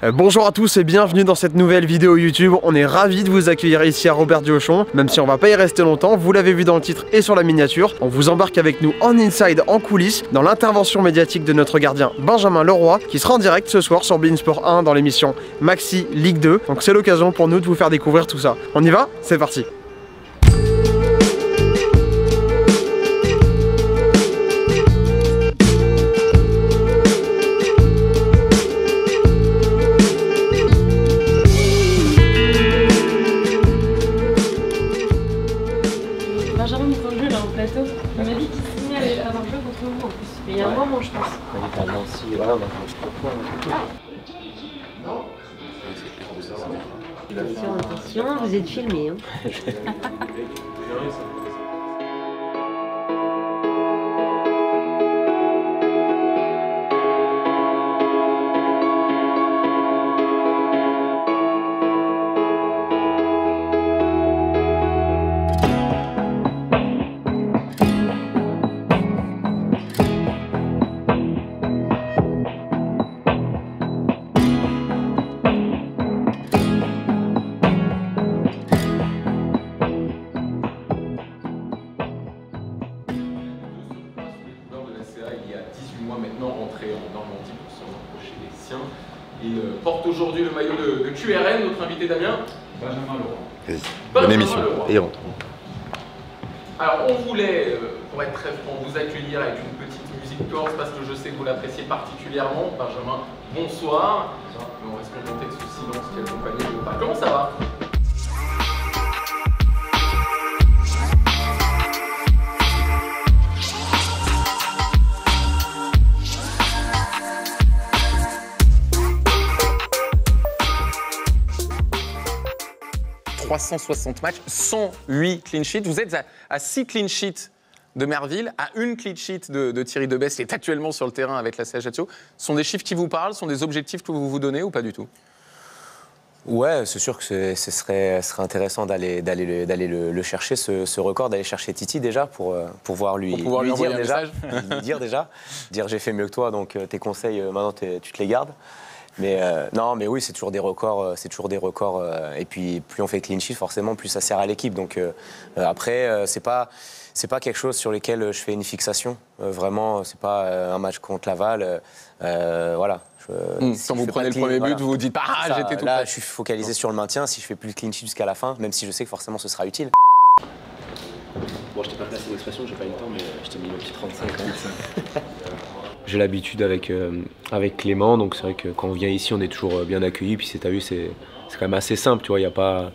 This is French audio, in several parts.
Bonjour à tous et bienvenue dans cette nouvelle vidéo YouTube. On est ravis de vous accueillir ici à Robert-du-Auchon. Même si on va pas y rester longtemps, vous l'avez vu dans le titre et sur la miniature, on vous embarque avec nous en inside, en coulisses, dans l'intervention médiatique de notre gardien Benjamin Leroy, qui sera en direct ce soir sur beIN Sport 1 dans l'émission Maxi Ligue 2. Donc c'est l'occasion pour nous de vous faire découvrir tout ça. On y va? C'est parti! Benjamin nous fait un jeu là au plateau. Il m'a dit qu'il signait avoir joué contre vous en plus. Mais il y a un moment, je pense. Attention, attention, vous êtes filmé. Hein. Il y a 18 mois maintenant rentré en Normandie pour se rapprocher des siens. Il porte aujourd'hui le maillot de QRN, notre invité Damien. Benjamin Leroy. Bonne émission. Et rentre. Alors on voulait, pour être très franc, vous accueillir avec une petite musique corse parce que je sais que vous l'appréciez particulièrement. Benjamin, bonsoir. On va se contenter de ce silence qui accompagne le pas. Comment ça va? 360 matchs, 108 clean sheets. Vous êtes à 6 clean sheets de Merville, à 1 clean sheet de Thierry Debès, qui est actuellement sur le terrain avec la CH Ajaccio. Ce sont des chiffres qui vous parlent, ce sont des objectifs que vous vous donnez ou pas du tout? Ouais, c'est sûr que ce serait intéressant d'aller le chercher, ce record, d'aller chercher Titi déjà pour pouvoir lui dire déjà, dire j'ai fait mieux que toi, donc tes conseils, maintenant tu te les gardes. Mais non, mais oui, c'est toujours des records, et puis plus on fait clean sheet, forcément, plus ça sert à l'équipe. Donc après, c'est pas quelque chose sur lequel je fais une fixation. Vraiment, c'est pas un match contre Laval. Voilà. Quand vous prenez le premier but, vous vous dites ah, j'étais tout là, prêt. je suis focalisé sur le maintien. Si je fais plus de clean sheet jusqu'à la fin, même si je sais que forcément ce sera utile. Bon, je t'ai pas placé l'expression, j'ai pas eu le temps, mais je t'ai mis le petit 35. J'ai l'habitude avec Clément, donc c'est vrai que quand on vient ici, on est toujours bien accueilli. Puis t'as vu, c'est quand même assez simple, tu vois. Y a pas,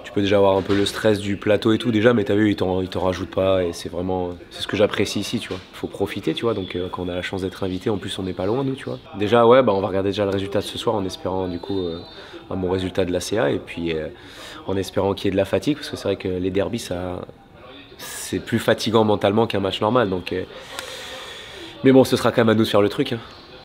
tu peux déjà avoir un peu le stress du plateau et tout déjà, mais t'as vu, ils t'en rajoutent pas et c'est ce que j'apprécie ici, tu vois. Il faut profiter, tu vois. Donc quand on a la chance d'être invité, en plus on n'est pas loin nous, tu vois. Déjà, ouais, on va regarder déjà le résultat de ce soir en espérant du coup un bon résultat de la CA et puis en espérant qu'il y ait de la fatigue parce que c'est vrai que les derbys, c'est plus fatigant mentalement qu'un match normal, donc. Mais bon, ce sera quand même à nous de faire le truc. Hein.